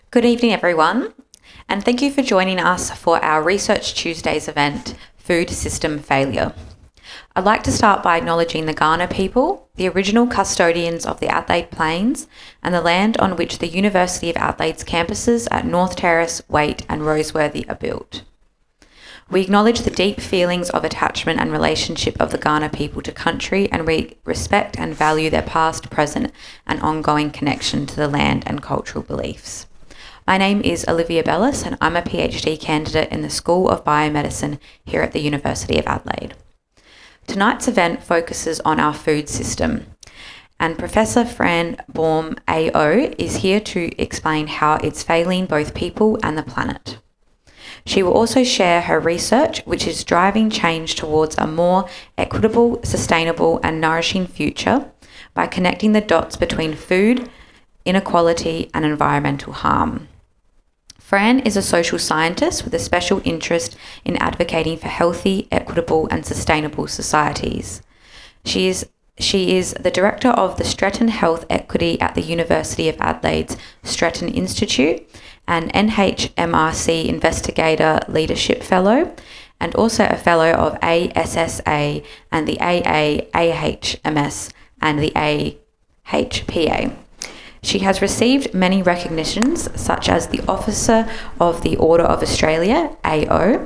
Good evening, everyone, and thank you for joining us for our Research Tuesdays event, Food System Failure. I'd like to start by acknowledging the Kaurna people, the original custodians of the Adelaide Plains, and the land on which the University of Adelaide's campuses at North Terrace, Waite and Roseworthy are built. We acknowledge the deep feelings of attachment and relationship of the Kaurna people to country, and we respect and value their past, present and ongoing connection to the land and cultural beliefs. My name is Olivia Bellis and I'm a PhD candidate in the School of Biomedicine here at the University of Adelaide. Tonight's event focuses on our food system, and Professor Fran Baum AO is here to explain how it's failing both people and the planet. She will also share her research, which is driving change towards a more equitable, sustainable and nourishing future by connecting the dots between food, inequality and environmental harm. Fran is a social scientist with a special interest in advocating for healthy, equitable and sustainable societies. She is the director of the Stretton Health Equity at the University of Adelaide's Stretton Institute, an NHMRC Investigator Leadership Fellow, and also a Fellow of ASSA and the AHMS and the AHPA. She has received many recognitions, such as the Officer of the Order of Australia, AO,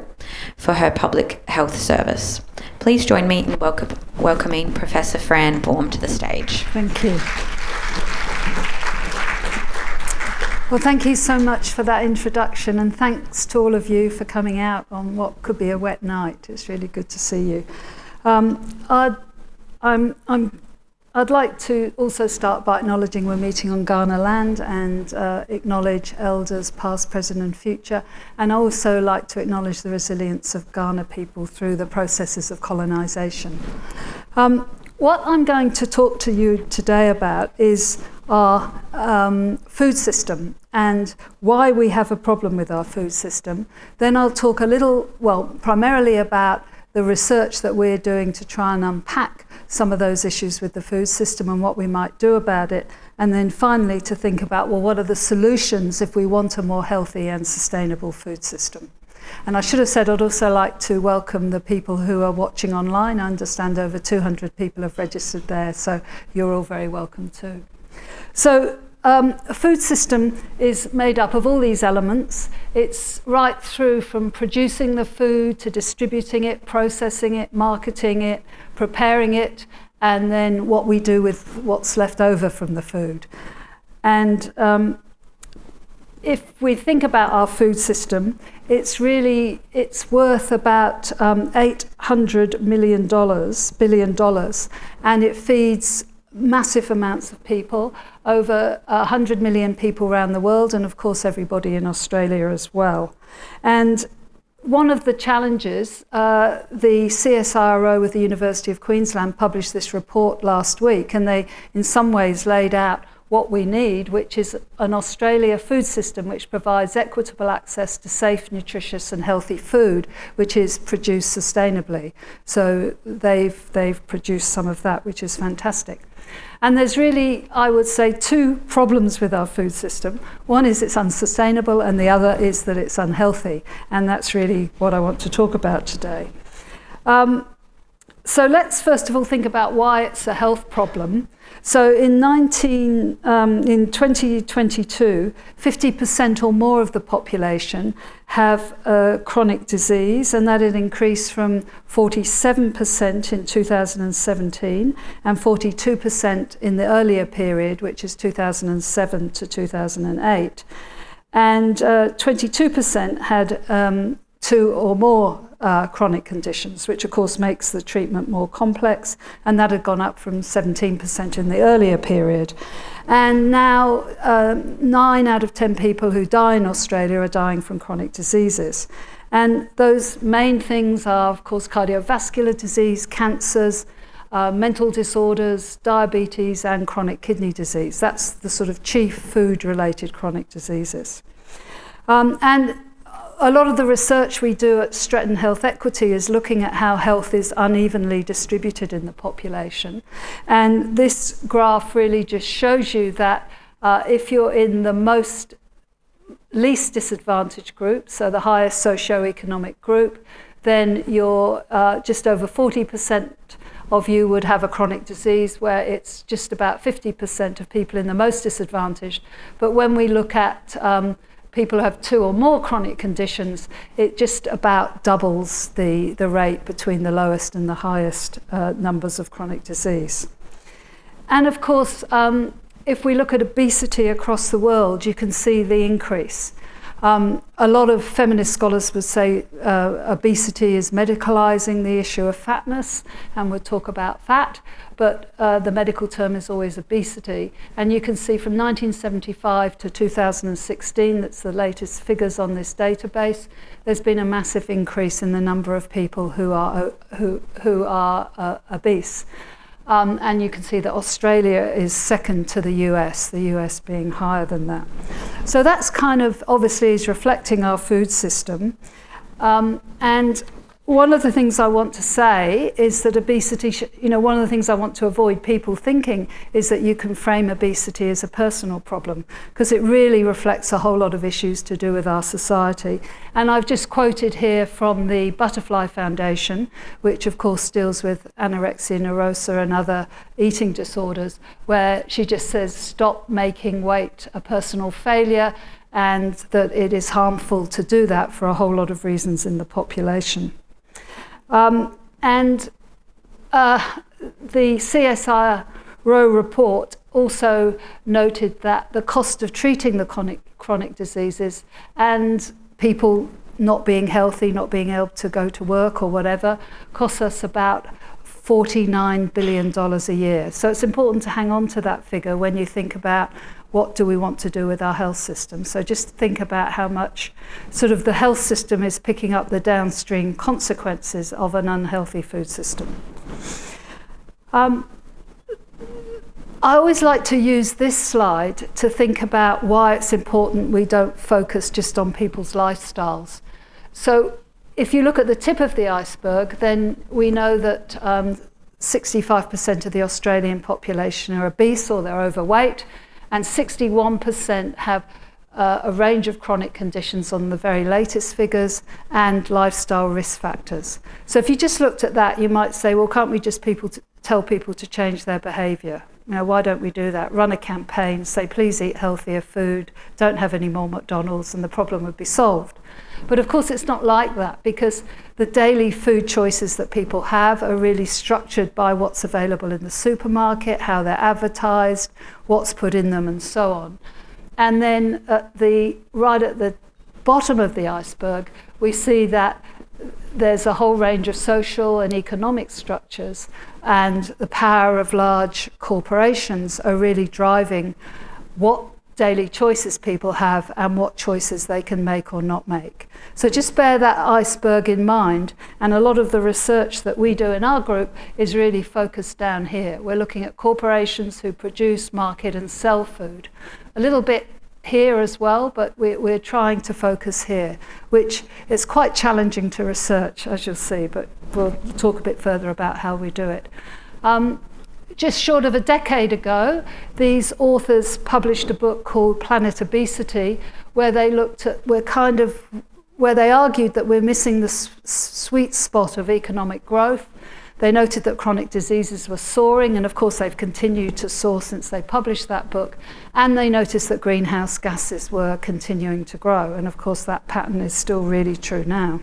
for her public health service. Please join me in welcoming Professor Fran Baum to the stage. Thank you. Well, thank you so much for that introduction, and thanks to all of you for coming out on what could be a wet night. It's really good to see you. I'd like to also start by acknowledging we're meeting on Kaurna land and acknowledge elders past, present and future, and also like to acknowledge the resilience of Kaurna people through the processes of colonisation. What I'm going to talk to you today about is our food system and why we have a problem with our food system. Then I'll talk primarily about the research that we're doing to try and unpack some of those issues with the food system and what we might do about it. And then finally to think about, what are the solutions if we want a more healthy and sustainable food system? And I should have said I'd also like to welcome the people who are watching online. I understand over 200 people have registered there, so you're all very welcome too. So a food system is made up of all these elements. It's right through from producing the food to distributing it, processing it, marketing it, preparing it, and then what we do with what's left over from the food. And if we think about our food system, it's worth about $800 billion, and it feeds massive amounts of people, over 100 million people around the world, and of course everybody in Australia as well. And one of the challenges, the CSIRO with the University of Queensland published this report last week, and they in some ways laid out what we need, which is an Australia food system which provides equitable access to safe, nutritious and healthy food, which is produced sustainably. So they've produced some of that, which is fantastic. And there's really, I would say, two problems with our food system. One is it's unsustainable, and the other is that it's unhealthy. And that's really what I want to talk about today. So let's first of all think about why it's a health problem. So in 2022, 50% or more of the population have chronic disease, and that had increased from 47% in 2017 and 42% in the earlier period, which is 2007 to 2008. And 22% had 2 or more chronic conditions, which of course makes the treatment more complex, and that had gone up from 17% in the earlier period. And now 9 out of 10 people who die in Australia are dying from chronic diseases. And those main things are, of course, cardiovascular disease, cancers, mental disorders, diabetes and chronic kidney disease. That's the sort of chief food-related chronic diseases. And a lot of the research we do at Stretton Health Equity is looking at how health is unevenly distributed in the population. And this graph really just shows you that if you're in the most least disadvantaged group, so the highest socioeconomic group, then you're just over 40% of you would have a chronic disease, where it's just about 50% of people in the most disadvantaged. But when we look at people who have 2 or more chronic conditions, it just about doubles the rate between the lowest and the highest numbers of chronic disease. And of course, if we look at obesity across the world, you can see the increase. A lot of feminist scholars would say obesity is medicalizing the issue of fatness, and would talk about fat, but the medical term is always obesity. And you can see from 1975 to 2016, that's the latest figures on this database, there's been a massive increase in the number of people who are obese. And you can see that Australia is second to the US being higher than that. So that's kind of obviously is reflecting our food system. And one of the things I want to say is that obesity, one of the things I want to avoid people thinking is that you can frame obesity as a personal problem, because it really reflects a whole lot of issues to do with our society. And I've just quoted here from the Butterfly Foundation, which of course deals with anorexia nervosa and other eating disorders, where she just says, stop making weight a personal failure, and that it is harmful to do that for a whole lot of reasons in the population. The CSIRO report also noted that the cost of treating the chronic diseases and people not being healthy, not being able to go to work or whatever, costs us about $49 billion a year. So it's important to hang on to that figure when you think about what do we want to do with our health system. So just think about how much sort of the health system is picking up the downstream consequences of an unhealthy food system. I always like to use this slide to think about why it's important we don't focus just on people's lifestyles. So if you look at the tip of the iceberg, then we know that 65% of the Australian population are obese or they're overweight, and 61% have a range of chronic conditions on the very latest figures and lifestyle risk factors. So if you just looked at that, you might say, well, can't we just tell people to change their behaviour? Why don't we do that? Run a campaign, say, please eat healthier food, don't have any more McDonald's, and the problem would be solved. But of course it's not like that, because the daily food choices that people have are really structured by what's available in the supermarket, how they're advertised, what's put in them, and so on. And then right at the bottom of the iceberg, we see that there's a whole range of social and economic structures, and the power of large corporations are really driving what daily choices people have and what choices they can make or not make. So just bear that iceberg in mind, and a lot of the research that we do in our group is really focused down here. We're looking at corporations who produce, market and sell food. A little bit here as well, but we're trying to focus here, which is quite challenging to research, as you'll see, but we'll talk a bit further about how we do it. Just short of a decade ago, these authors published a book called Planet Obesity, where they looked at, where they argued that we're missing the sweet spot of economic growth. They noted that chronic diseases were soaring, and of course they've continued to soar since they published that book. And they noticed that greenhouse gases were continuing to grow, and of course that pattern is still really true now.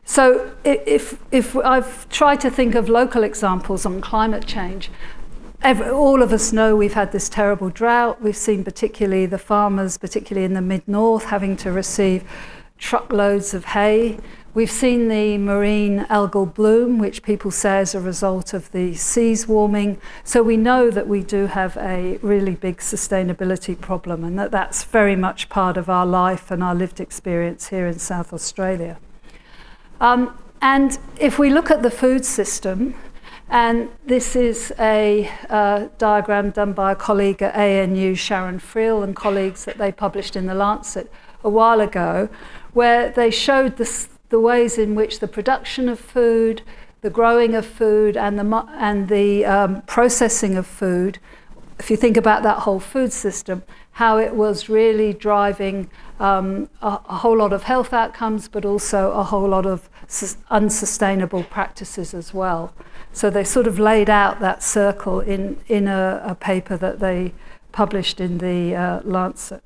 So if I've tried to think of local examples on climate change, all of us know we've had this terrible drought. We've seen particularly the farmers, particularly in the mid-north, having to receive truckloads of hay. We've seen the marine algal bloom, which people say is a result of the seas warming. So we know that we do have a really big sustainability problem, and that's very much part of our life and our lived experience here in South Australia. And if we look at the food system, and this is a diagram done by a colleague at ANU, Sharon Friel, and colleagues that they published in The Lancet a while ago, where they showed the ways in which the production of food, the growing of food, and the processing of food if you think about that whole food system, how it was really driving a whole lot of health outcomes, but also a whole lot of unsustainable practices as well. So they sort of laid out that circle in a paper that they published in the Lancet.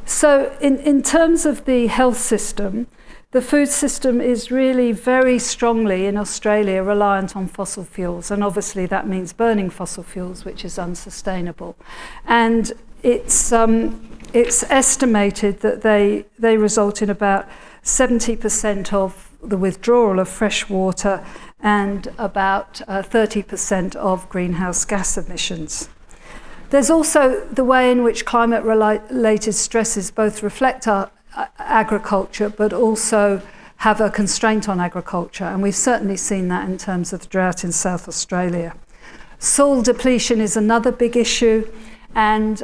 So in terms of the health system, the food system is really very strongly in Australia reliant on fossil fuels, and obviously that means burning fossil fuels, which is unsustainable. And it's estimated that they result in about 70% of the withdrawal of fresh water and about 30% of greenhouse gas emissions. There's also the way in which climate-related stresses both reflect our agriculture, but also have a constraint on agriculture, and we've certainly seen that in terms of the drought in South Australia. Soil depletion is another big issue, and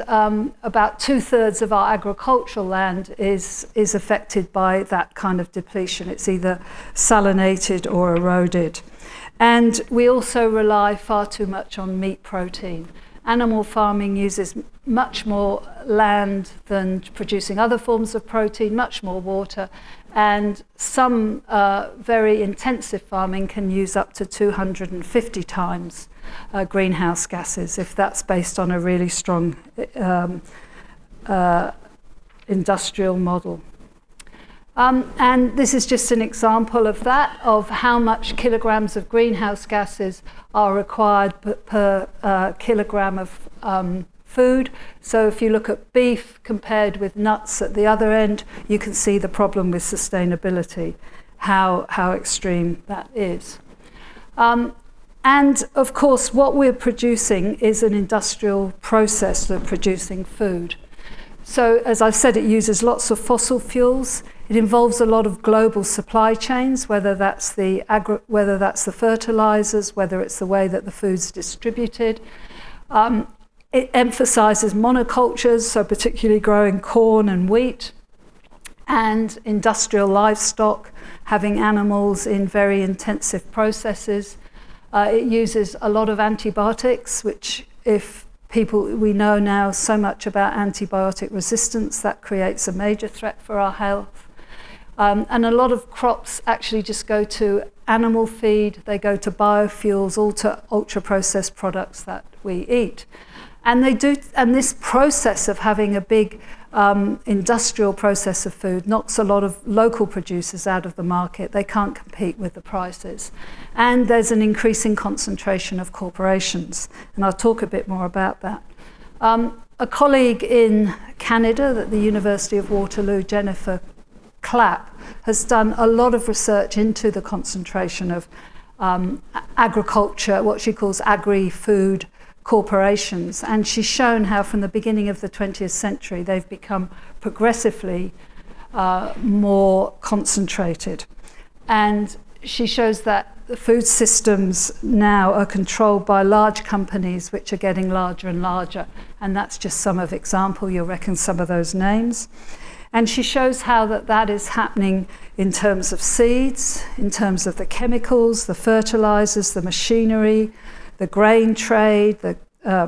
about 2/3 of our agricultural land is affected by that kind of depletion. It's either salinated or eroded. And we also rely far too much on meat protein. Animal farming uses much more land than producing other forms of protein, much more water, and some very intensive farming can use up to 250 times greenhouse gases, if that's based on a really strong industrial model. And this is just an example of that, of how much kilograms of greenhouse gases are required per kilogram of food. So if you look at beef compared with nuts at the other end, you can see the problem with sustainability, how extreme that is. And of course, what we're producing is an industrial process of producing food. So as I've said, it uses lots of fossil fuels. It involves a lot of global supply chains, whether that's the fertilizers, whether it's the way that the food's distributed. It emphasizes monocultures, so particularly growing corn and wheat, and industrial livestock, having animals in very intensive processes. It uses a lot of antibiotics, which we know now so much about antibiotic resistance, that creates a major threat for our health. And a lot of crops actually just go to animal feed, they go to biofuels, ultra-processed products that we eat. And this process of having a big industrial process of food knocks a lot of local producers out of the market. They can't compete with the prices. And there's an increasing concentration of corporations. And I'll talk a bit more about that. A colleague in Canada at the University of Waterloo, Jennifer Clapp, has done a lot of research into the concentration of agriculture, what she calls agri-food corporations, and she's shown how from the beginning of the 20th century they've become progressively more concentrated. And she shows that the food systems now are controlled by large companies which are getting larger and larger, and that's just some of example. You'll reckon some of those names. And she shows how that is happening in terms of seeds, in terms of the chemicals, the fertilizers, the machinery, the grain trade, the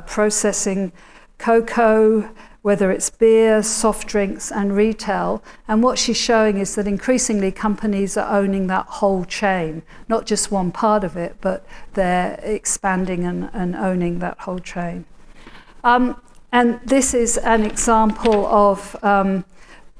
processing cocoa, whether it's beer, soft drinks, and retail. And what she's showing is that increasingly companies are owning that whole chain, not just one part of it, but they're expanding and owning that whole chain. And this is an example of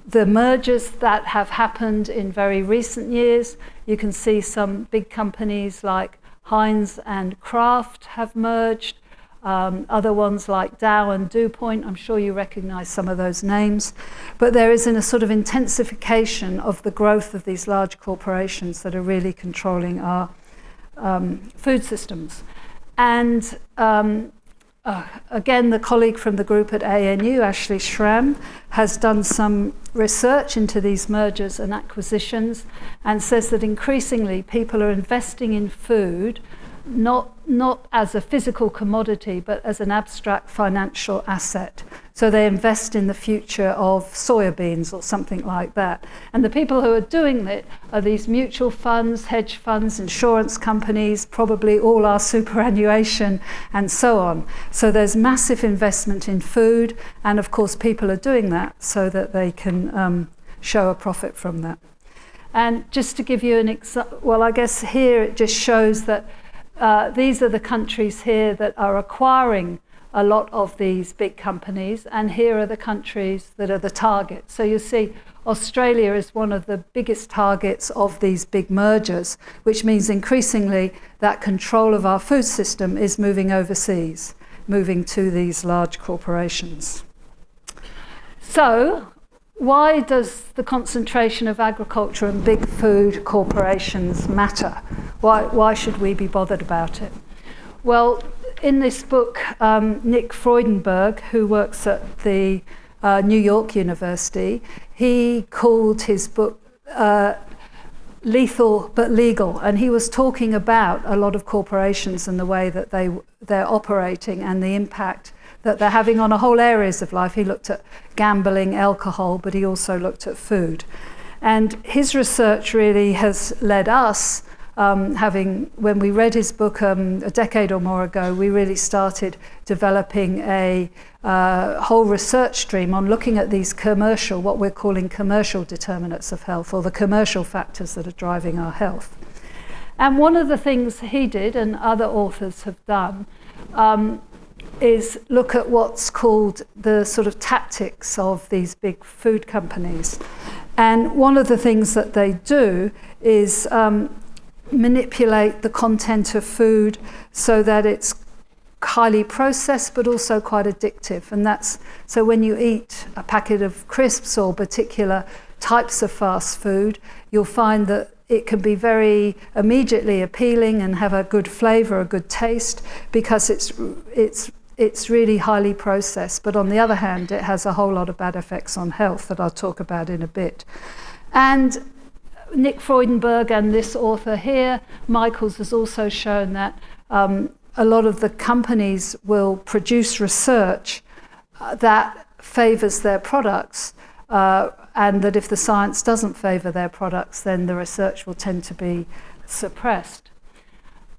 the mergers that have happened in very recent years. You can see some big companies like Heinz and Kraft have merged. Other ones like Dow and DuPont, I'm sure you recognize some of those names. But there is a sort of intensification of the growth of these large corporations that are really controlling our food systems. And again, the colleague from the group at ANU, Ashley Schramm, has done some research into these mergers and acquisitions and says that increasingly people are investing in food not as a physical commodity, but as an abstract financial asset. So they invest in the future of soya beans or something like that. And the people who are doing it are these mutual funds, hedge funds, insurance companies, probably all our superannuation, and so on. So there's massive investment in food, and of course people are doing that so that they can show a profit from that. And just to give you an example, well, I guess here it just shows that these are the countries here that are acquiring a lot of these big companies, and here are the countries that are the targets. So you see Australia is one of the biggest targets of these big mergers, which means increasingly that control of our food system is moving overseas, moving to these large corporations. So why does the concentration of agriculture and big food corporations matter? Why should we be bothered about it? Well, in this book, Nick Freudenberg, who works at the New York University, he called his book Lethal but Legal, and he was talking about a lot of corporations and the way that they're operating and the impact that they're having on a whole areas of life. He looked at gambling, alcohol, but he also looked at food. And his research really has led us, when we read his book a decade or more ago, we really started developing a whole research stream on looking at these what we're calling commercial determinants of health, or the commercial factors that are driving our health. And one of the things he did, and other authors have done, is look at what's called the sort of tactics of these big food companies. And one of the things that they do is manipulate the content of food so that it's highly processed but also quite addictive. And so when you eat a packet of crisps or particular types of fast food, you'll find that it can be very immediately appealing and have a good flavor, a good taste, because it's really highly processed. But on the other hand, it has a whole lot of bad effects on health that I'll talk about in a bit. And Nick Freudenberg and this author here, Michaels, has also shown that a lot of the companies will produce research that favours their products, and that if the science doesn't favour their products, then the research will tend to be suppressed.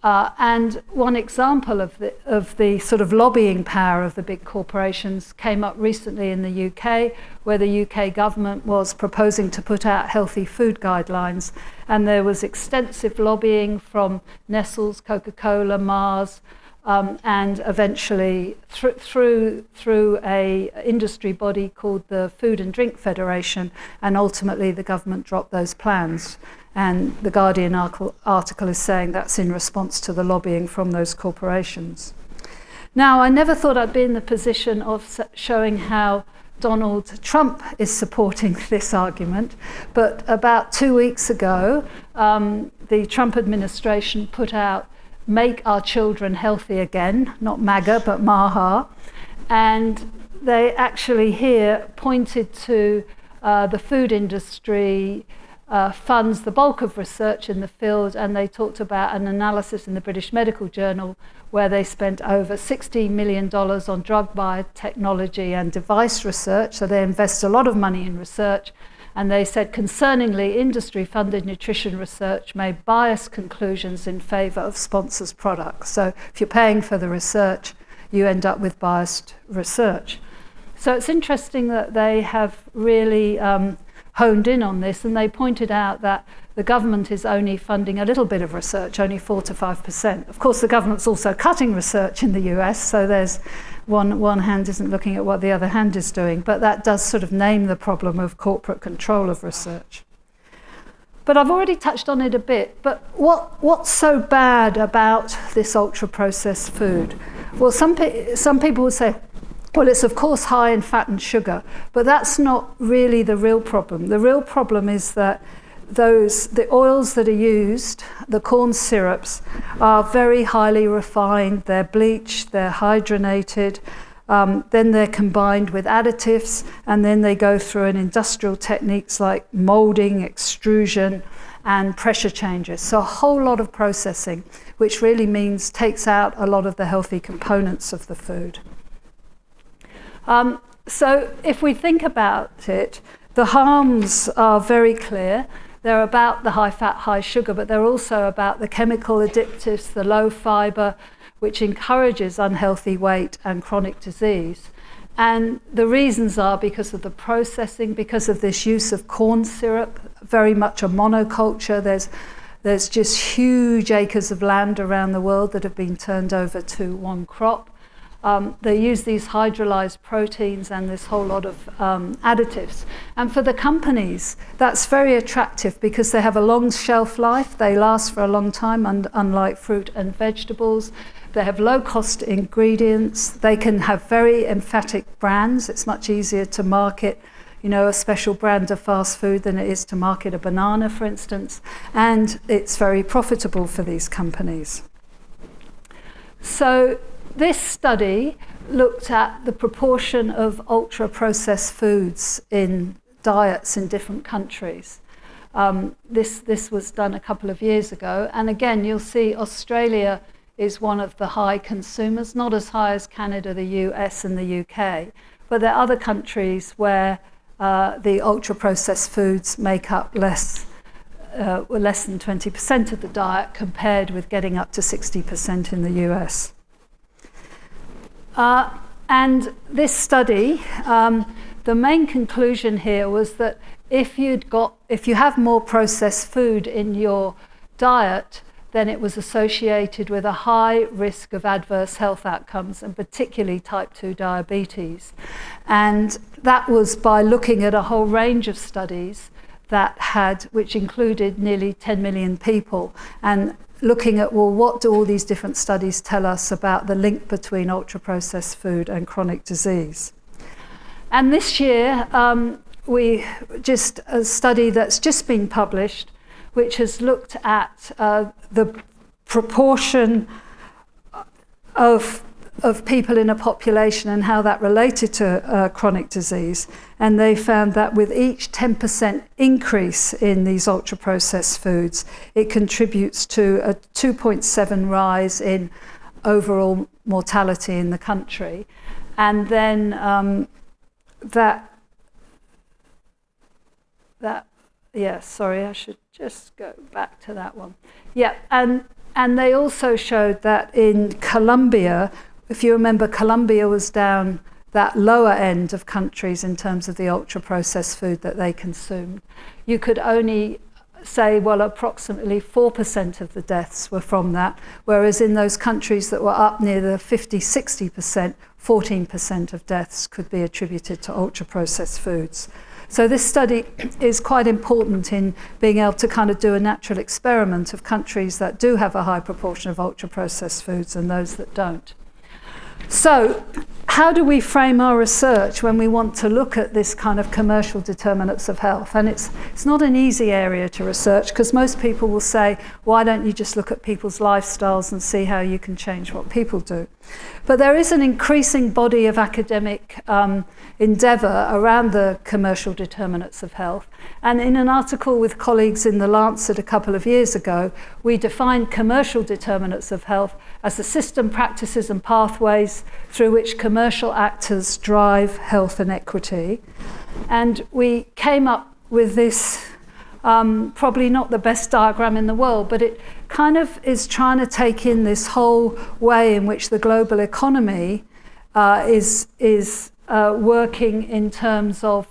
And one example of the sort of lobbying power of the big corporations came up recently in the UK, where the UK government was proposing to put out healthy food guidelines, and there was extensive lobbying from Nestle's, Coca-Cola, Mars, and eventually through a industry body called the Food and Drink Federation, and ultimately the government dropped those plans. And the Guardian article is saying that's in response to the lobbying from those corporations. Now, I never thought I'd be in the position of showing how Donald Trump is supporting this argument, but about 2 weeks ago, the Trump administration put out "Make Our Children Healthy Again," not MAGA, but MAHA, and they actually here pointed to the food industry funds the bulk of research in the field, and they talked about an analysis in the British Medical Journal where they spent over $60 million on drug biotechnology and device research, so they invest a lot of money in research. And they said, concerningly, industry-funded nutrition research may bias conclusions in favour of sponsors' products. So if you're paying for the research, you end up with biased research. So it's interesting that they have really honed in on this, and they pointed out that the government is only funding a little bit of research, only 4 to 5%. Of course, the government's also cutting research in the US, so there's one hand isn't looking at what the other hand is doing, but that does sort of name the problem of corporate control of research. But I've already touched on it a bit, but what's so bad about this ultra-processed food? Well, some people will say, well, it's of course high in fat and sugar, but that's not really the real problem. The real problem is that the oils that are used, the corn syrups, are very highly refined, they're bleached, they're hydrogenated, then they're combined with additives, and then they go through an industrial techniques like moulding, extrusion, and pressure changes. So a whole lot of processing, which really means takes out a lot of the healthy components of the food. So if we think about it, the harms are very clear. They're about the high fat, high sugar, but they're also about the chemical additives, the low fiber, which encourages unhealthy weight and chronic disease. And the reasons are because of the processing, because of this use of corn syrup, very much a monoculture. There's just huge acres of land around the world that have been turned over to one crop. They use these hydrolyzed proteins and this whole lot of additives. And for the companies, that's very attractive because they have a long shelf life. They last for a long time, unlike fruit and vegetables. They have low-cost ingredients. They can have very emphatic brands. It's much easier to market, a special brand of fast food than it is to market a banana, for instance. And it's very profitable for these companies. So this study looked at the proportion of ultra-processed foods in diets in different countries. This was done a couple of years ago. And again, you'll see Australia is one of the high consumers, not as high as Canada, the US and the UK. But there are other countries where the ultra-processed foods make up less than 20% of the diet, compared with getting up to 60% in the US. And this study, the main conclusion here was that if you have more processed food in your diet, then it was associated with a high risk of adverse health outcomes, and particularly type 2 diabetes. And that was by looking at a whole range of studies which included nearly 10 million people, and looking at, well, what do all these different studies tell us about the link between ultra-processed food and chronic disease? And this year, a study that's just been published, which has looked at the proportion of people in a population and how that related to chronic disease. And they found that with each 10% increase in these ultra-processed foods, it contributes to a 2.7 rise in overall mortality in the country. And then I should just go back to that one. Yeah, and they also showed that in Colombia, if you remember, Colombia was down that lower end of countries in terms of the ultra-processed food that they consumed. You could only say, well, approximately 4% of the deaths were from that, whereas in those countries that were up near the 50-60%, 14% of deaths could be attributed to ultra-processed foods. So this study is quite important in being able to kind of do a natural experiment of countries that do have a high proportion of ultra-processed foods and those that don't. So how do we frame our research when we want to look at this kind of commercial determinants of health? And it's not an easy area to research, because most people will say, why don't you just look at people's lifestyles and see how you can change what people do? But there is an increasing body of academic endeavour around the commercial determinants of health. And in an article with colleagues in The Lancet a couple of years ago, we defined commercial determinants of health as the system, practices and pathways through which commercial actors drive health and equity. And we came up with this, probably not the best diagram in the world, but it kind of is trying to take in this whole way in which the global economy is working in terms of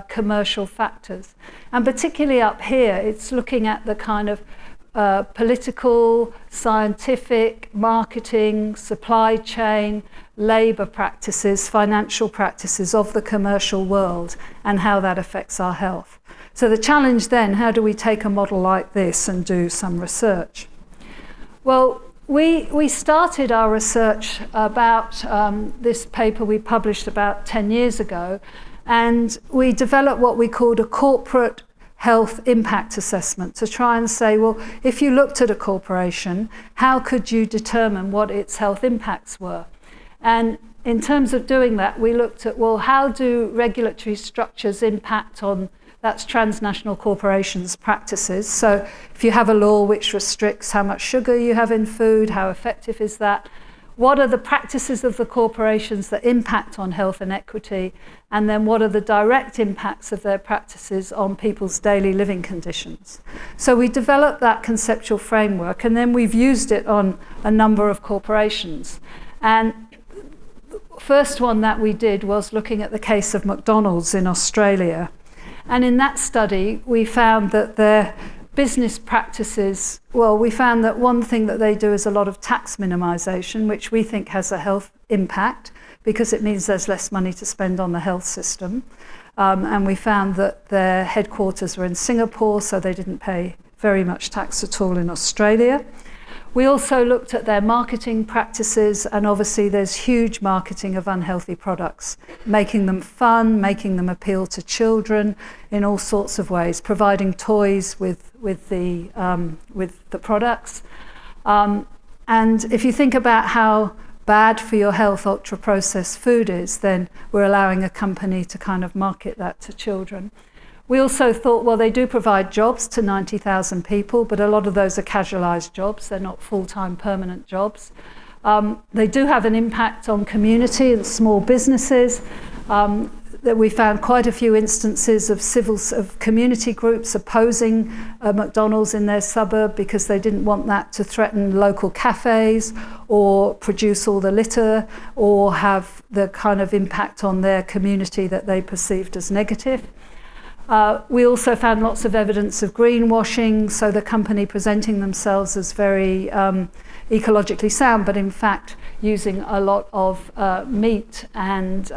commercial factors. And particularly up here, it's looking at the kind of political, scientific, marketing, supply chain, labour practices, financial practices of the commercial world and how that affects our health. So the challenge then, how do we take a model like this and do some research? Well, we started our research about this paper we published about 10 years ago, and we developed what we called a corporate health impact assessment to try and say, well, if you looked at a corporation, how could you determine what its health impacts were? And in terms of doing that, we looked at, well, how do regulatory structures impact on, that's transnational corporations' practices. So if you have a law which restricts how much sugar you have in food, how effective is that? What are the practices of the corporations that impact on health and equity? And then what are the direct impacts of their practices on people's daily living conditions? So we developed that conceptual framework, and then we've used it on a number of corporations. And first one that we did was looking at the case of McDonald's in Australia. And in that study, we found that their business practices, well, we found that one thing that they do is a lot of tax minimisation, which we think has a health impact because it means there's less money to spend on the health system. And we found that their headquarters were in Singapore, so they didn't pay very much tax at all in Australia. We also looked at their marketing practices, and obviously there's huge marketing of unhealthy products, making them fun, making them appeal to children in all sorts of ways, providing toys with the products. And if you think about how bad for your health ultra-processed food is, then we're allowing a company to kind of market that to children. We also thought, well, they do provide jobs to 90,000 people, but a lot of those are casualised jobs. They're not full-time permanent jobs. They do have an impact on community and small businesses. That we found quite a few instances of community groups opposing McDonald's in their suburb because they didn't want that to threaten local cafes or produce all the litter or have the kind of impact on their community that they perceived as negative. We also found lots of evidence of greenwashing, so the company presenting themselves as very ecologically sound, but in fact using a lot of meat and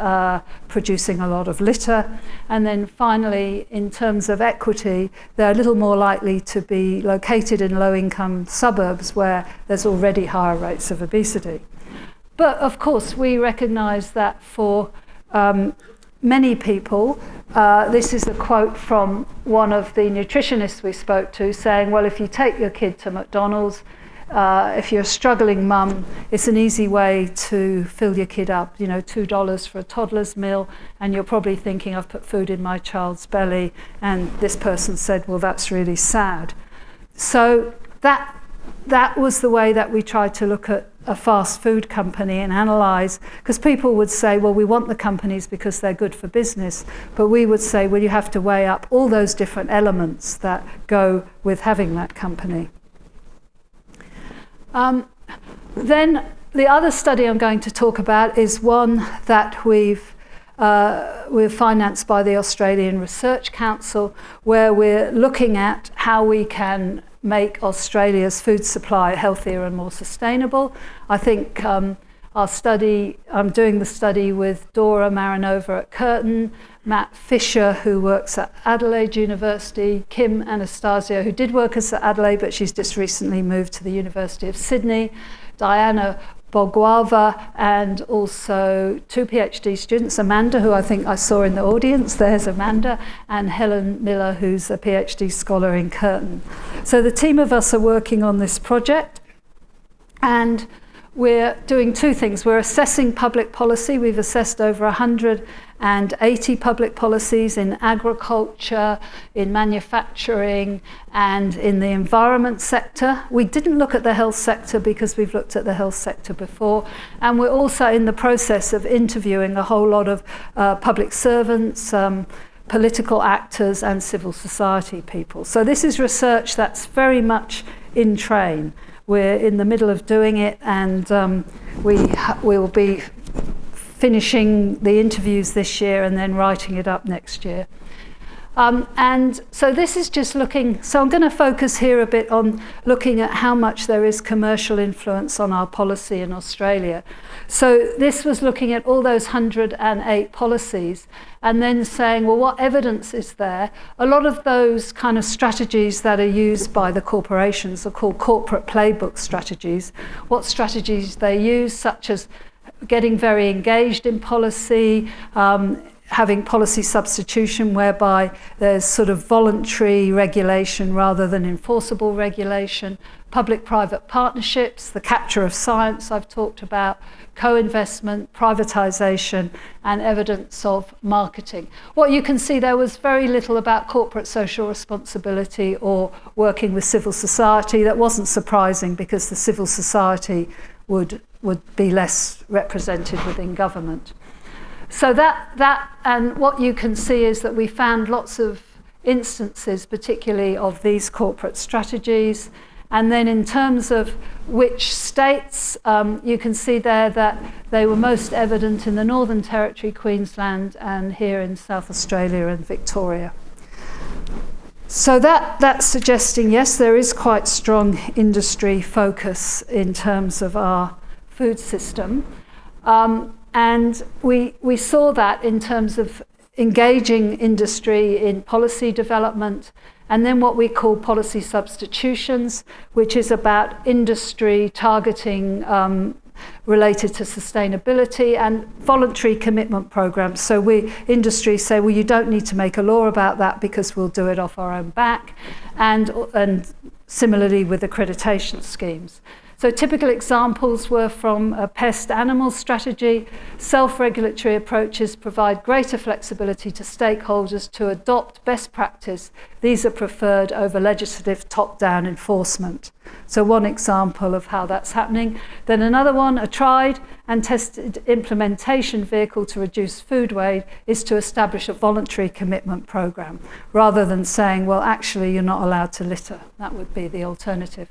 producing a lot of litter. And then finally, in terms of equity, they're a little more likely to be located in low-income suburbs where there's already higher rates of obesity. But of course, we recognise that for many people, this is a quote from one of the nutritionists we spoke to saying, well, if you take your kid to McDonald's, if you're a struggling mum, it's an easy way to fill your kid up, $2 for a toddler's meal, and you're probably thinking, I've put food in my child's belly, and this person said, well, that's really sad. So that was the way that we tried to look at a fast food company and analyse, because people would say, well, we want the companies because they're good for business, but we would say, well, you have to weigh up all those different elements that go with having that company. Then the other study I'm going to talk about is one that we're financed by the Australian Research Council, where we're looking at how we can make Australia's food supply healthier and more sustainable. I think I'm doing the study with Dora Maranova at Curtin, Matt Fisher, who works at Adelaide University, Kim Anastasio, who did work at Adelaide, but she's just recently moved to the University of Sydney, Diana Bogwava, and also 2 PhD students, Amanda, who I think I saw in the audience, there's Amanda, and Helen Miller, who's a PhD scholar in Curtin. So the team of us are working on this project, and we're doing two things. We're assessing public policy. We've assessed over 180 public policies in agriculture, in manufacturing, and in the environment sector. We didn't look at the health sector because we've looked at the health sector before. And we're also in the process of interviewing a whole lot of public servants, political actors, and civil society people. So this is research that's very much in train. We're in the middle of doing it, and we will be finishing the interviews this year and then writing it up next year. And so this is just looking, so I'm going to focus here a bit on looking at how much there is commercial influence on our policy in Australia. So this was looking at all those 108 policies and then saying, well, what evidence is there? A lot of those kind of strategies that are used by the corporations are called corporate playbook strategies. What strategies they use, such as getting very engaged in policy, having policy substitution whereby there's sort of voluntary regulation rather than enforceable regulation, public-private partnerships, the capture of science I've talked about, co-investment, privatisation, and evidence of marketing. What you can see, there was very little about corporate social responsibility or working with civil society. That wasn't surprising because the civil society would be less represented within government. So that and what you can see is that we found lots of instances, particularly of these corporate strategies. And then in terms of which states, you can see there that they were most evident in the Northern Territory, Queensland, and here in South Australia and Victoria. So that's suggesting, yes, there is quite strong industry focus in terms of our food system. And we saw that in terms of engaging industry in policy development, and then what we call policy substitutions, which is about industry targeting related to sustainability and voluntary commitment programs. So industry say, well, you don't need to make a law about that because we'll do it off our own back, and similarly with accreditation schemes. So typical examples were from a pest animal strategy. Self-regulatory approaches provide greater flexibility to stakeholders to adopt best practice. These are preferred over legislative top-down enforcement. So one example of how that's happening. Then another one, a tried and tested implementation vehicle to reduce food waste is to establish a voluntary commitment program, rather than saying, well, actually, you're not allowed to litter. That would be the alternative.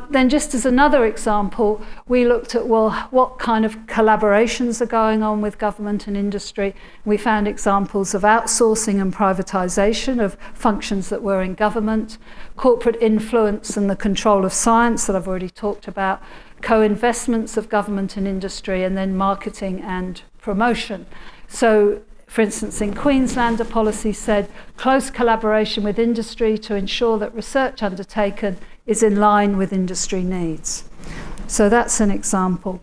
Then just as another example, we looked at, well, what kind of collaborations are going on with government and industry. We found examples of outsourcing and privatisation of functions that were in government, corporate influence and the control of science that I've already talked about, co-investments of government and industry, and then marketing and promotion. So, for instance, in Queensland, a policy said close collaboration with industry to ensure that research undertaken is in line with industry needs. So that's an example.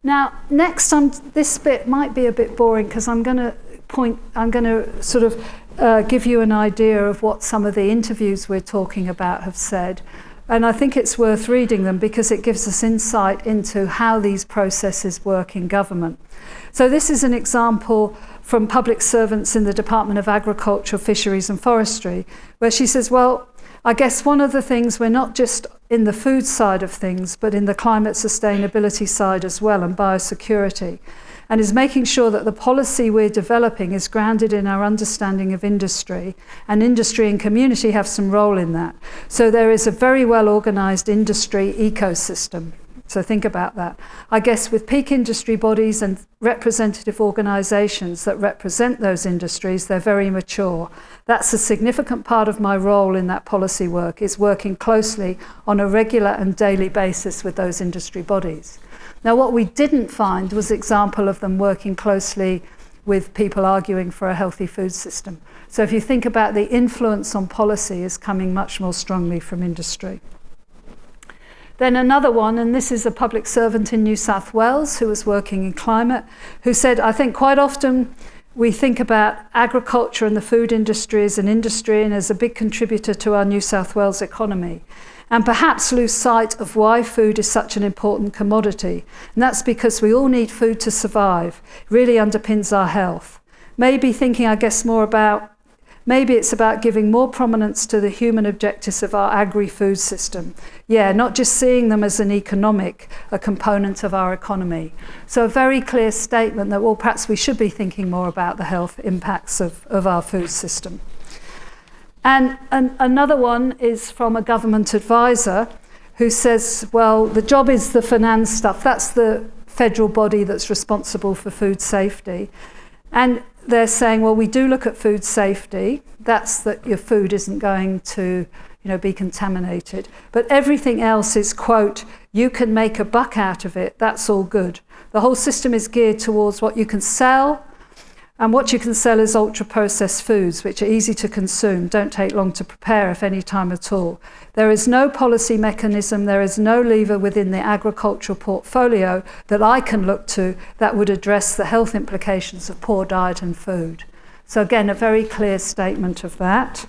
Now, next, this bit might be a bit boring because I'm going to sort of give you an idea of what some of the interviews we're talking about have said. And I think it's worth reading them because it gives us insight into how these processes work in government. So this is an example from public servants in the Department of Agriculture, Fisheries and Forestry, where she says, well, I guess one of the things, we're not just in the food side of things, but in the climate sustainability side as well, and biosecurity, and is making sure that the policy we're developing is grounded in our understanding of industry, and industry and community have some role in that. So there is a very well organised industry ecosystem. So think about that. I guess with peak industry bodies and representative organisations that represent those industries, they're very mature. That's a significant part of my role in that policy work, is working closely on a regular and daily basis with those industry bodies. Now, what we didn't find was an example of them working closely with people arguing for a healthy food system. So if you think about the influence on policy is coming much more strongly from industry. Then another one, and this is a public servant in New South Wales who was working in climate, who said, I think quite often we think about agriculture and the food industry as an industry and as a big contributor to our New South Wales economy, and perhaps lose sight of why food is such an important commodity. And that's because we all need food to survive. It really underpins our health. Maybe thinking, I guess, maybe it's about giving more prominence to the human objectives of our agri-food system. Yeah, not just seeing them as a component of our economy. So a very clear statement that, well, perhaps we should be thinking more about the health impacts of our food system. And another one is from a government advisor who says, well, the job is the finance stuff. That's the federal body that's responsible for food safety. And they're saying, well, we do look at food safety. That's that your food isn't going to, be contaminated. But everything else is, quote, you can make a buck out of it. That's all good. The whole system is geared towards what you can sell, And what you can sell is ultra-processed foods, which are easy to consume, don't take long to prepare, if any time at all. There is no policy mechanism, there is no lever within the agricultural portfolio that I can look to that would address the health implications of poor diet and food. So again, a very clear statement of that.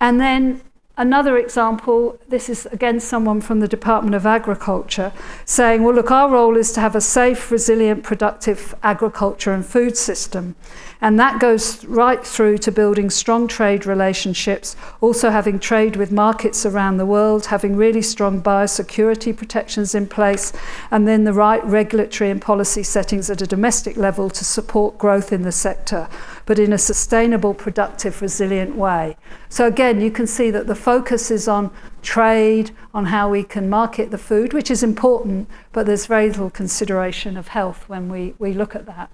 And then another example, this is again someone from the Department of Agriculture saying, well, look, our role is to have a safe, resilient, productive agriculture and food system. And that goes right through to building strong trade relationships, also having trade with markets around the world, having really strong biosecurity protections in place, and then the right regulatory and policy settings at a domestic level to support growth in the sector, but in a sustainable, productive, resilient way. So again, you can see that the focus is on trade, on how we can market the food, which is important, but there's very little consideration of health when we look at that.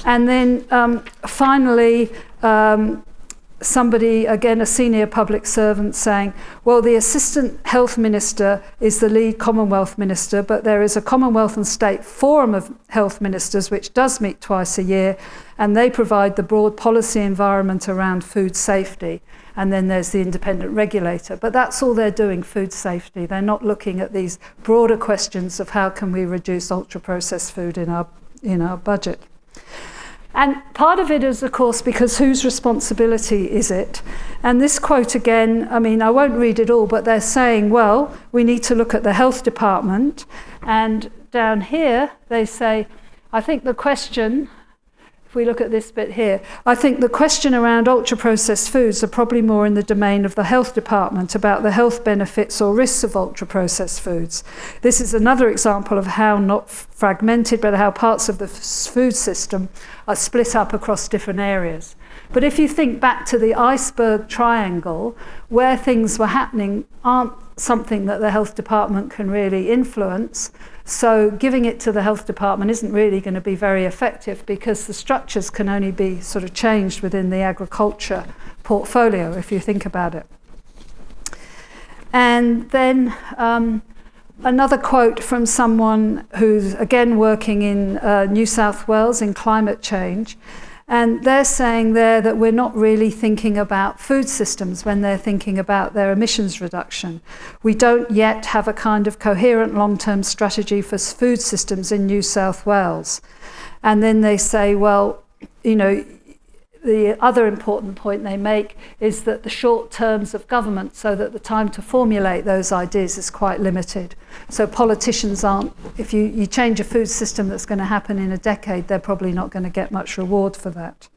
And then finally, somebody, again, a senior public servant saying, well, the Assistant Health Minister is the lead Commonwealth Minister, but there is a Commonwealth and State Forum of Health Ministers which does meet twice a year, and they provide the broad policy environment around food safety. And then there's the independent regulator. But that's all they're doing, food safety. They're not looking at these broader questions of how can we reduce ultra-processed food in our budget. And part of it is, of course, because whose responsibility is it? And this quote again, I mean, I won't read it all, but they're saying, well, we need to look at the health department. And down here, they say, I think the question, if we look at this bit here, I think the question around ultra-processed foods are probably more in the domain of the health department about the health benefits or risks of ultra-processed foods. This is another example of how not fragmented, but how parts of the food system are split up across different areas. But if you think back to the iceberg triangle, where things were happening aren't something that the health department can really influence. So giving it to the health department isn't really going to be very effective because the structures can only be sort of changed within the agriculture portfolio, if you think about it. And then another quote from someone who's again working in New South Wales in climate change. And they're saying there that we're not really thinking about food systems when they're thinking about their emissions reduction. We don't yet have a kind of coherent long-term strategy for food systems in New South Wales. And then they say, well, you know, the other important point they make is that the short terms of government, so that the time to formulate those ideas is quite limited. So politicians aren't, if you change a food system that's going to happen in a decade, they're probably not going to get much reward for that.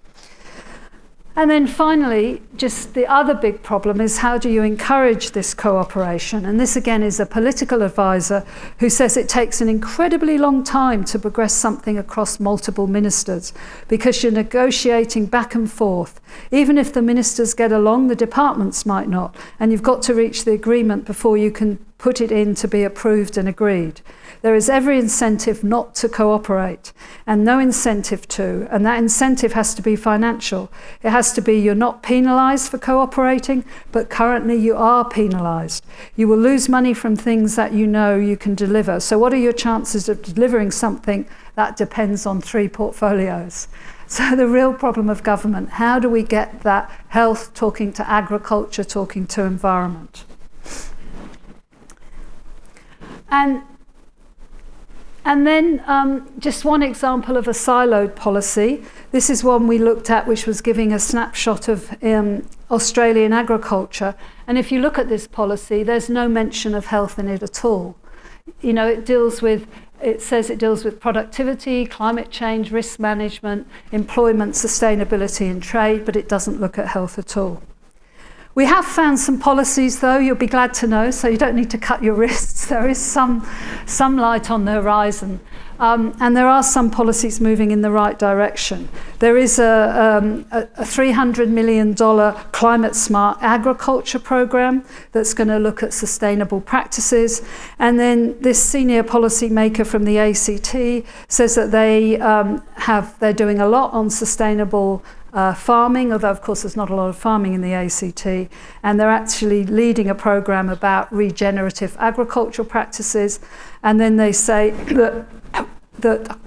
And then finally, just the other big problem is how do you encourage this cooperation? And this again is a political advisor who says it takes an incredibly long time to progress something across multiple ministers because you're negotiating back and forth. Even if the ministers get along, the departments might not. And you've got to reach the agreement before you can put it in to be approved and agreed. There is every incentive not to cooperate and no incentive to, and that incentive has to be financial. It has to be you're not penalised for cooperating, but currently you are penalised. You will lose money from things that you know you can deliver. So what are your chances of delivering something that depends on 3 portfolios? So the real problem of government, how do we get that health talking to agriculture, talking to environment? And then just one example of a siloed policy. This is one we looked at, which was giving a snapshot of Australian agriculture. And if you look at this policy, there's no mention of health in it at all. You know, it says it deals with productivity, climate change, risk management, employment, sustainability and trade, but it doesn't look at health at all. We have found some policies, though, you'll be glad to know, so you don't need to cut your wrists. There is some light on the horizon. And there are some policies moving in the right direction. There is a $300 million climate smart agriculture program that's going to look at sustainable practices. And then this senior policy maker from the ACT says that they're doing a lot on sustainable farming, although of course there's not a lot of farming in the ACT, and they're actually leading a program about regenerative agricultural practices. And then they say that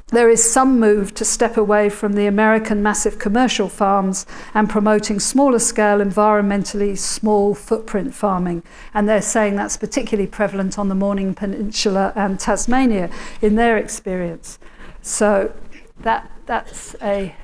there is some move to step away from the American massive commercial farms and promoting smaller scale, environmentally small footprint farming. And they're saying that's particularly prevalent on the Morning Peninsula and Tasmania in their experience. So that's a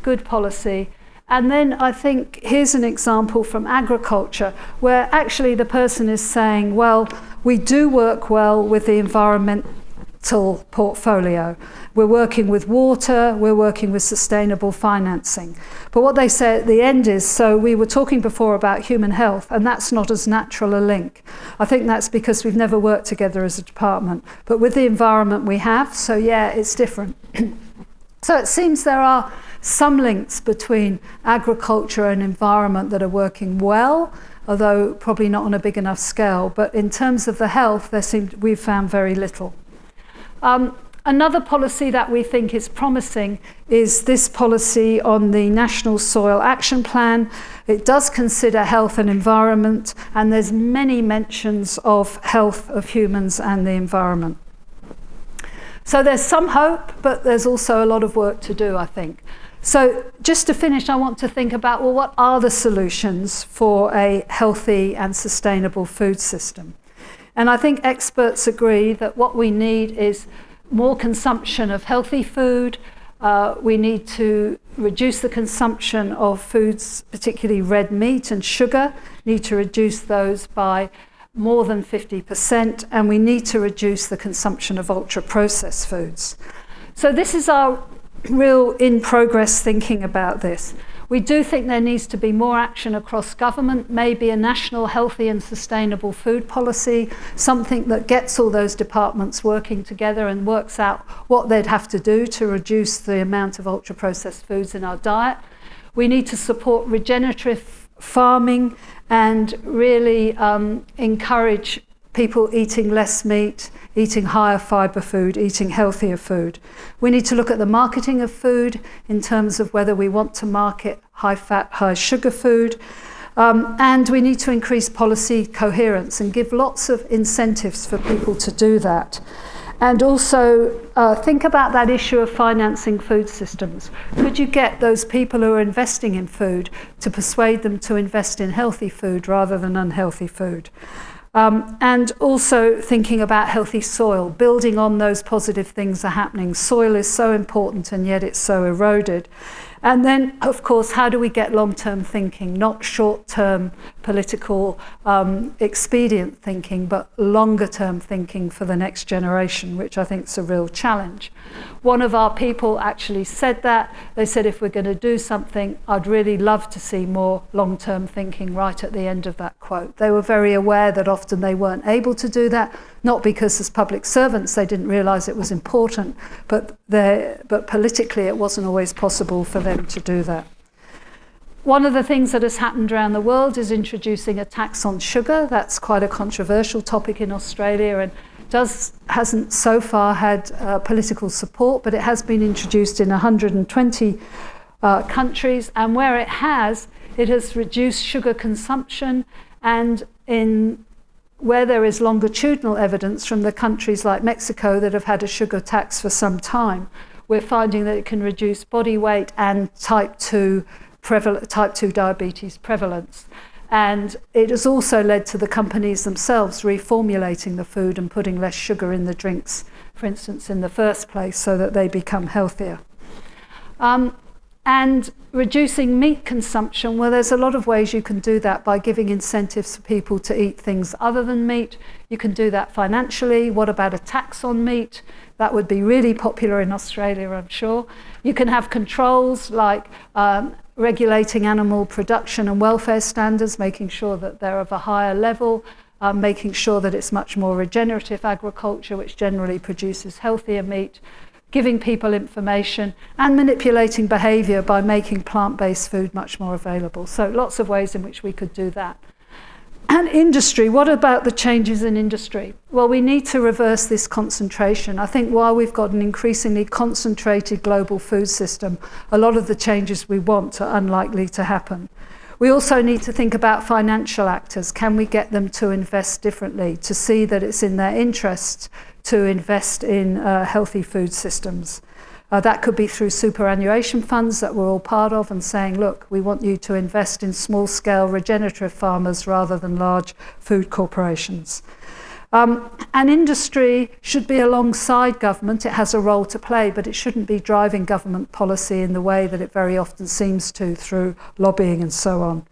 good policy. And then I think here's an example from agriculture where actually the person is saying, well, we do work well with the environmental portfolio. We're working with water, we're working with sustainable financing. But what they say at the end is, so we were talking before about human health, and that's not as natural a link. I think that's because we've never worked together as a department. But with the environment we have, so yeah, it's different. So it seems there are some links between agriculture and environment that are working well, although probably not on a big enough scale. But in terms of the health, we've found very little. Another policy that we think is promising is this policy on the National Soil Action Plan. It does consider health and environment, and there's many mentions of health of humans and the environment. So there's some hope, but there's also a lot of work to do, I think. So just to finish, I want to think about, well, what are the solutions for a healthy and sustainable food system? And I think experts agree that what we need is more consumption of healthy food. We need to reduce the consumption of foods, particularly red meat and sugar, need to reduce those by more than 50%, and we need to reduce the consumption of ultra-processed foods. So this is our real in-progress thinking about this. We do think there needs to be more action across government, maybe a national healthy and sustainable food policy, something that gets all those departments working together and works out what they'd have to do to reduce the amount of ultra-processed foods in our diet. We need to support regenerative farming and really encourage people eating less meat, eating higher fibre food, eating healthier food. We need to look at the marketing of food in terms of whether we want to market high-fat, high-sugar food. And we need to increase policy coherence and give lots of incentives for people to do that. And also think about that issue of financing food systems. Could you get those people who are investing in food to persuade them to invest in healthy food rather than unhealthy food? And also thinking about healthy soil, building on those positive things that are happening. Soil is so important and yet it's so eroded. And then, of course, how do we get long-term thinking, not short-term political expedient thinking, but longer-term thinking for the next generation, which I think is a real challenge. One of our people actually said that. They said, if we're going to do something, I'd really love to see more long-term thinking right at the end of that quote. They were very aware that often they weren't able to do that, not because as public servants they didn't realise it was important, but politically it wasn't always possible for them to do that. One of the things that has happened around the world is introducing a tax on sugar. That's quite a controversial topic in Australia and hasn't so far had political support, but it has been introduced in 120 countries, and where it has reduced sugar consumption, and where there is longitudinal evidence from the countries like Mexico that have had a sugar tax for some time, we're finding that it can reduce body weight and type 2 diabetes prevalence. And it has also led to the companies themselves reformulating the food and putting less sugar in the drinks, for instance, in the first place, so that they become healthier. And reducing meat consumption, well, there's a lot of ways you can do that by giving incentives for people to eat things other than meat. You can do that financially. What about a tax on meat? That would be really popular in Australia, I'm sure. You can have controls like regulating animal production and welfare standards, making sure that they're of a higher level, making sure that it's much more regenerative agriculture, which generally produces healthier meat, giving people information, and manipulating behaviour by making plant-based food much more available. So lots of ways in which we could do that. And industry, what about the changes in industry? Well, we need to reverse this concentration. I think while we've got an increasingly concentrated global food system, a lot of the changes we want are unlikely to happen. We also need to think about financial actors. Can we get them to invest differently, to see that it's in their interests to invest in healthy food systems. That could be through superannuation funds that we're all part of and saying, look, we want you to invest in small-scale regenerative farmers rather than large food corporations. And industry should be alongside government. It has a role to play, but it shouldn't be driving government policy in the way that it very often seems to through lobbying and so on.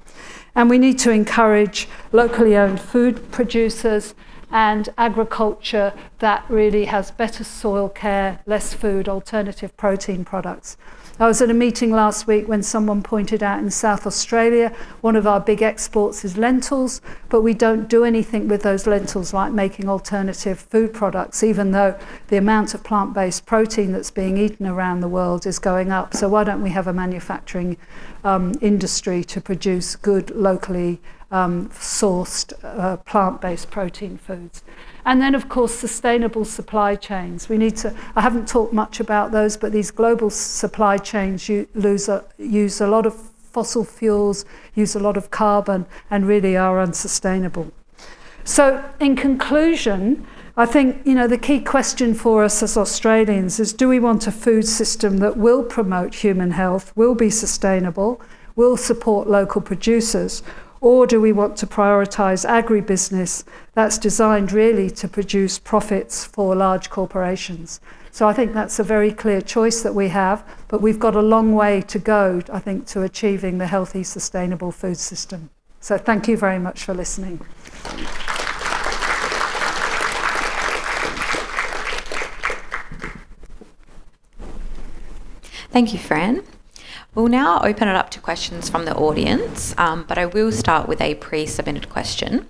And we need to encourage locally owned food producers and agriculture that really has better soil care, less food, alternative protein products. I was at a meeting last week when someone pointed out in South Australia, one of our big exports is lentils, but we don't do anything with those lentils like making alternative food products, even though the amount of plant-based protein that's being eaten around the world is going up. So why don't we have a manufacturing industry to produce good, locally sourced plant-based protein foods? And then, of course, sustainable supply chains. We need to, I haven't talked much about those, but these global supply chains use a lot of fossil fuels, use a lot of carbon, and really are unsustainable. So in conclusion, I think, the key question for us as Australians is, do we want a food system that will promote human health, will be sustainable, will support local producers, or do we want to prioritise agribusiness that's designed really to produce profits for large corporations? So I think that's a very clear choice that we have, but we've got a long way to go, I think, to achieving the healthy, sustainable food system. So thank you very much for listening. Thank you, Fran. We'll now open it up to questions from the audience, but I will start with a pre-submitted question.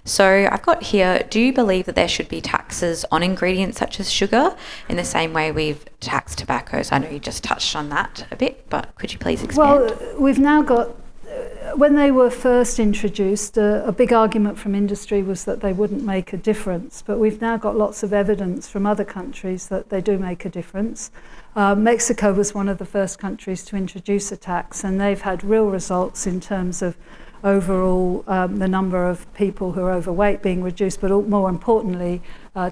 So I've got here, do you believe that there should be taxes on ingredients such as sugar in the same way we've taxed tobacco? So I know you just touched on that a bit, but could you please expand? Well, we've now got, when they were first introduced, a big argument from industry was that they wouldn't make a difference, but we've now got lots of evidence from other countries that they do make a difference. Mexico was one of the first countries to introduce a tax, and they've had real results in terms of overall the number of people who are overweight being reduced, but more importantly,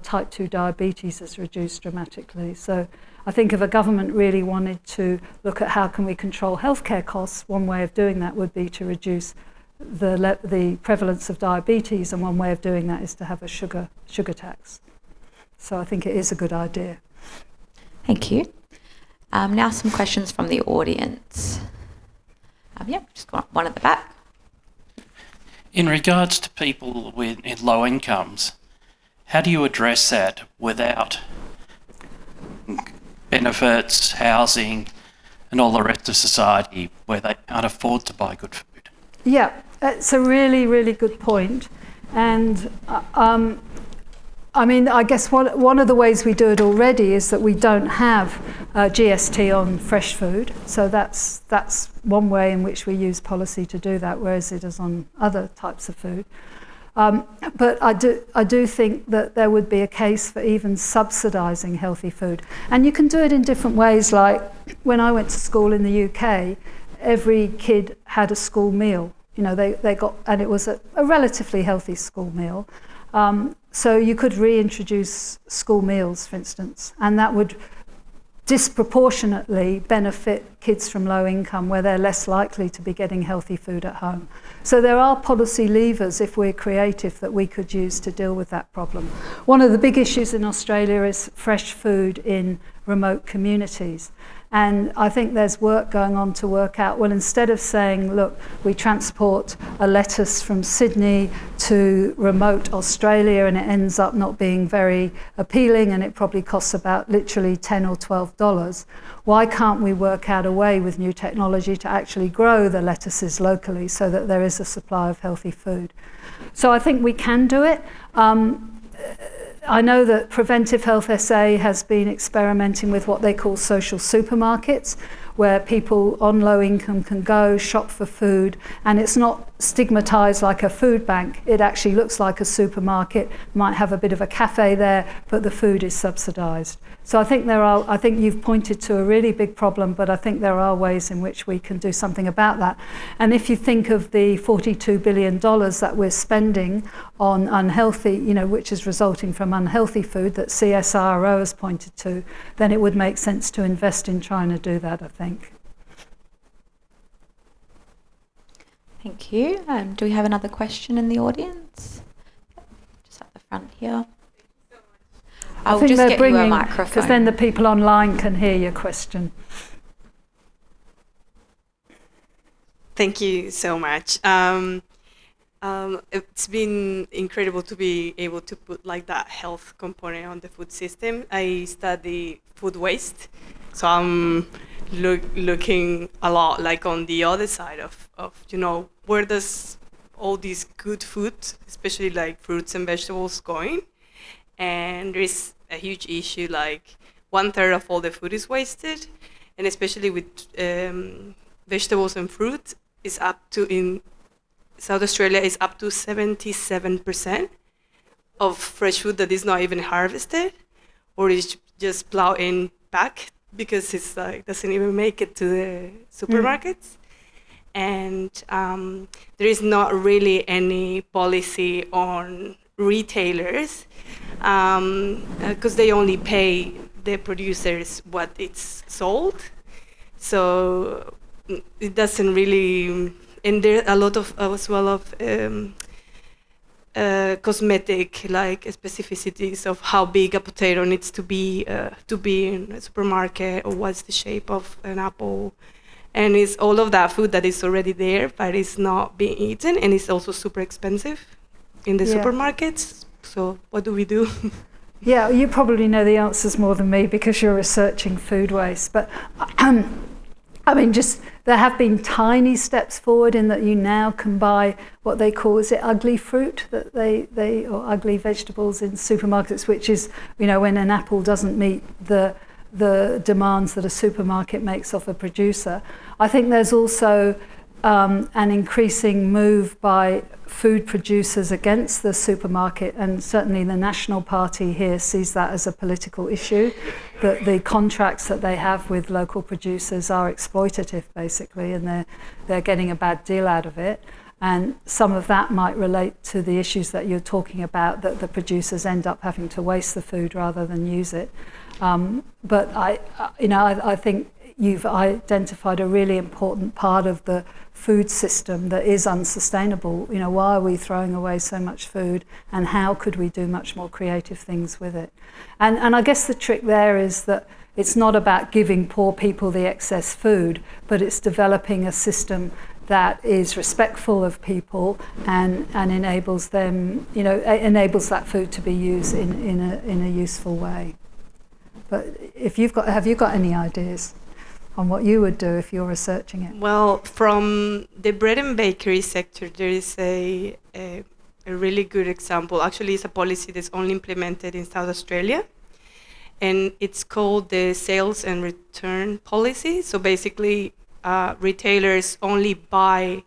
type 2 diabetes has reduced dramatically. So I think if a government really wanted to look at how can we control healthcare costs, one way of doing that would be to reduce the prevalence of diabetes, and one way of doing that is to have a sugar tax. So I think it is a good idea. Thank you. Now some questions from the audience. Just got one at the back. In regards to people in low incomes, how do you address that without benefits, housing, and all the rest of society where they can't afford to buy good food? Yeah, it's a really, really good point. And I guess one of the ways we do it already is that we don't have GST on fresh food. So that's one way in which we use policy to do that, whereas it is on other types of food. But I do think that there would be a case for even subsidising healthy food. And you can do it in different ways. Like when I went to school in the UK, every kid had a school meal. They got, and it was a relatively healthy school meal. So you could reintroduce school meals, for instance, and that would disproportionately benefit kids from low income where they're less likely to be getting healthy food at home. So there are policy levers, if we're creative, that we could use to deal with that problem. One of the big issues in Australia is fresh food in remote communities. And I think there's work going on to work out, well, instead of saying, look, we transport a lettuce from Sydney to remote Australia and it ends up not being very appealing and it probably costs about literally $10 or $12, why can't we work out a way with new technology to actually grow the lettuces locally so that there is a supply of healthy food? So I think we can do it. I know that Preventive Health SA has been experimenting with what they call social supermarkets, where people on low income can go shop for food, and it's not stigmatized like a food bank. It actually looks like a supermarket, might have a bit of a cafe there, but the food is subsidized. So I think you've pointed to a really big problem, but I think there are ways in which we can do something about that. And if you think of the $42 billion that we're spending on unhealthy, which is resulting from unhealthy food that CSIRO has pointed to, then it would make sense to invest in trying to do that, I think. Thank you. Do we have another question in the audience? Just at the front here. I'll just get you a microphone. Because then the people online can hear your question. Thank you so much. It's been incredible to be able to put like that health component on the food system. I study food waste, so I'm looking a lot like on the other side of where does all these good food, especially like fruits and vegetables, going? And there is a huge issue, like 1/3 of all the food is wasted, and especially with vegetables and fruit is up to, in South Australia, is up to 77% of fresh food that is not even harvested or is just plowed in back because it's like doesn't even make it to the supermarkets. And there is not really any policy on retailers because they only pay the producers what it's sold, so it doesn't really. And there are a lot of as well of cosmetic like specificities of how big a potato needs to be in a supermarket, or what's the shape of an apple, and it's all of that food that is already there but it's not being eaten, and it's also super expensive in the supermarkets. So what do we do? Yeah, you probably know the answers more than me because you're researching food waste. But I mean, just there have been tiny steps forward in that you now can buy what they call, is it ugly fruit, that they or ugly vegetables in supermarkets, which is, when an apple doesn't meet the demands that a supermarket makes of a producer. I think there's also an increasing move by food producers against the supermarket, and certainly the National Party here sees that as a political issue, that the contracts that they have with local producers are exploitative basically, and they're getting a bad deal out of it. And some of that might relate to the issues that you're talking about, that the producers end up having to waste the food rather than use it. But I think you've identified a really important part of the food system that is unsustainable. Why are we throwing away so much food, and how could we do much more creative things with it? And I guess the trick there is that it's not about giving poor people the excess food, but it's developing a system that is respectful of people and enables them, enables that food to be used in a useful way. But have you got any ideas on what you would do if you're researching it? Well, from the bread and bakery sector, there is a really good example. Actually, it's a policy that's only implemented in South Australia, and it's called the sales and return policy. So basically, retailers only buy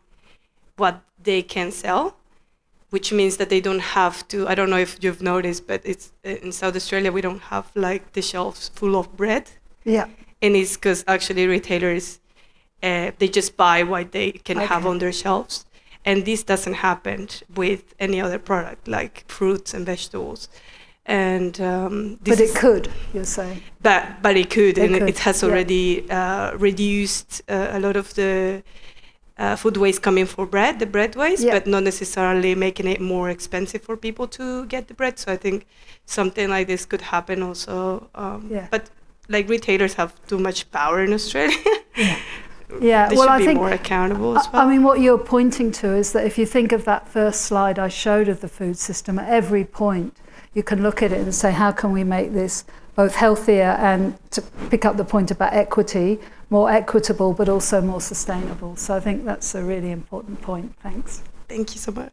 what they can sell, which means that they don't have to, I don't know if you've noticed, but it's in South Australia, we don't have like the shelves full of bread. Yeah. And it's because actually retailers, they just buy what they can have on their shelves. And this doesn't happen with any other product like fruits and vegetables. And but it could, you're saying? But it could, it has already reduced a lot of the food waste coming for bread, the bread waste, but not necessarily making it more expensive for people to get the bread. So I think something like this could happen also. But like retailers have too much power in Australia. Yeah, they should be more accountable as well. I mean, what you're pointing to is that if you think of that first slide I showed of the food system, at every point you can look at it and say, how can we make this both healthier and, to pick up the point about equity, more equitable, but also more sustainable. So I think that's a really important point. Thanks. Thank you so much.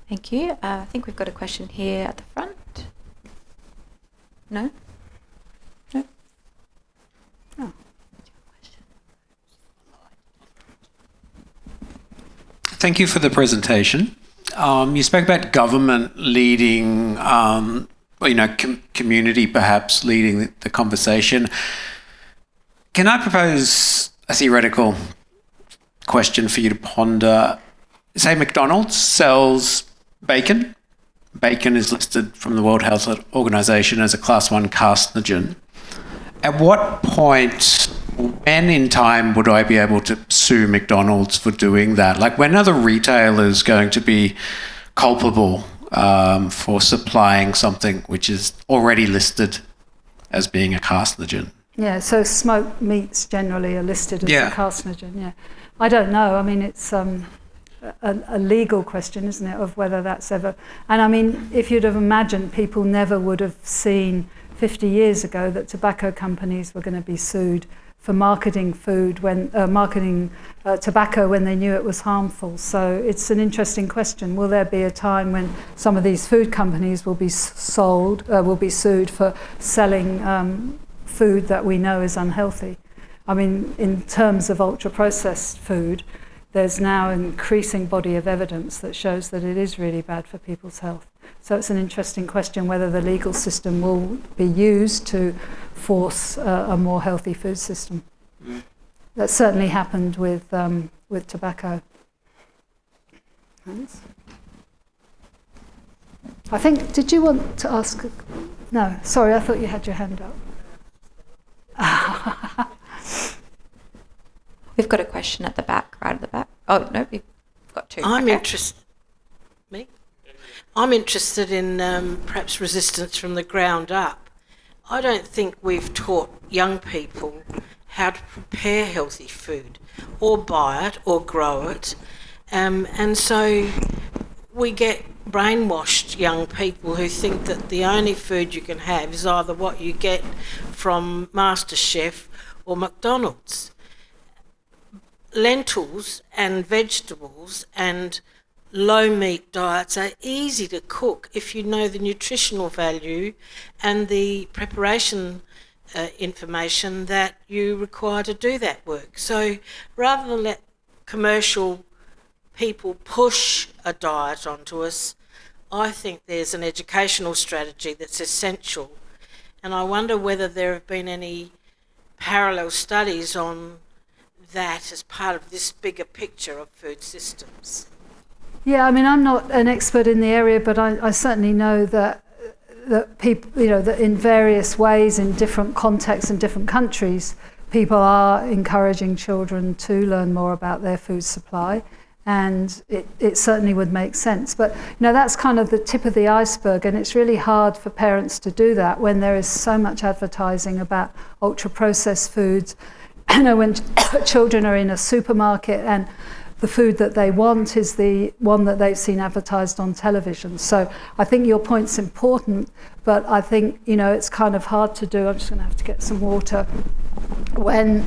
Thank you. I think we've got a question here at the front. No? No? Oh. Thank you for the presentation. You spoke about government leading, community perhaps leading the conversation. Can I propose a theoretical question for you to ponder? Say McDonald's sells bacon. Bacon is listed from the World Health Organization as a Class 1 carcinogen. At what point, when in time, would I be able to sue McDonald's for doing that? Like, when are the retailers going to be culpable for supplying something which is already listed as being a carcinogen? Yeah, so smoked meats generally are listed as a carcinogen, yeah. I don't know. I mean, it's a legal question, isn't it, of whether that's ever... And I mean, if you'd have imagined, people never would have seen 50 years ago that tobacco companies were going to be sued for marketing tobacco when they knew it was harmful. So it's an interesting question. Will there be a time when some of these food companies will be sued for selling food that we know is unhealthy? I mean, in terms of ultra-processed food, there's now an increasing body of evidence that shows that it is really bad for people's health. So it's an interesting question whether the legal system will be used to force a more healthy food system. That certainly happened with tobacco. Thanks. I think, did you want to ask? No, sorry, I thought you had your hand up. We've got a question at the back, right at the back. Oh, no, we've got two. I'm interested in perhaps resistance from the ground up. I don't think we've taught young people how to prepare healthy food or buy it or grow it. And so we get brainwashed young people who think that the only food you can have is either what you get from MasterChef or McDonald's. Lentils and vegetables and low meat diets are easy to cook if you know the nutritional value and the preparation information that you require to do that work. So rather than let commercial people push a diet onto us, I think there's an educational strategy that's essential. And I wonder whether there have been any parallel studies on that as part of this bigger picture of food systems. Yeah, I mean, I'm not an expert in the area, but I certainly know that people, that in various ways, in different contexts and different countries, people are encouraging children to learn more about their food supply, and it certainly would make sense. But that's kind of the tip of the iceberg, and it's really hard for parents to do that when there is so much advertising about ultra-processed foods. When children are in a supermarket and the food that they want is the one that they've seen advertised on television. So I think your point's important, but I think, it's kind of hard to do. I'm just going to have to get some water. When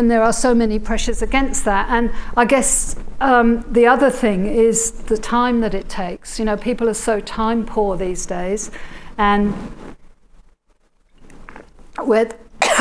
there are so many pressures against that. And I guess the other thing is the time that it takes. People are so time poor these days, and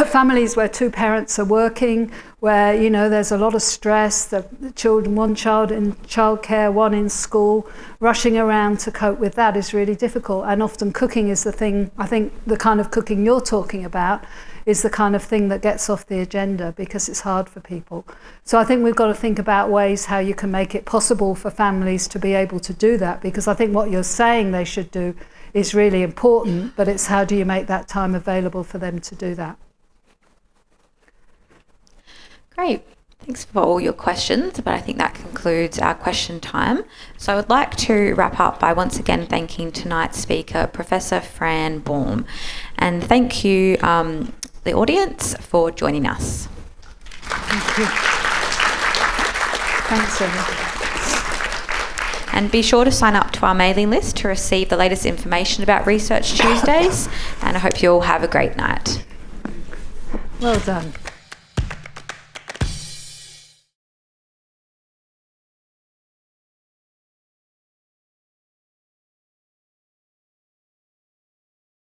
families where two parents are working, where there's a lot of stress, the children, one child in childcare, one in school, rushing around to cope with that is really difficult. And often cooking is the thing. I think the kind of cooking you're talking about is the kind of thing that gets off the agenda because it's hard for people. So I think we've got to think about ways how you can make it possible for families to be able to do that, because I think what you're saying they should do is really important, but it's how do you make that time available for them to do that. Great. Thanks for all your questions, but I think that concludes our question time. So I would like to wrap up by once again thanking tonight's speaker, Professor Fran Baum, and thank you, the audience, for joining us. Thank you. Thanks, everyone. And be sure to sign up to our mailing list to receive the latest information about Research Tuesdays, and I hope you all have a great night. Well done.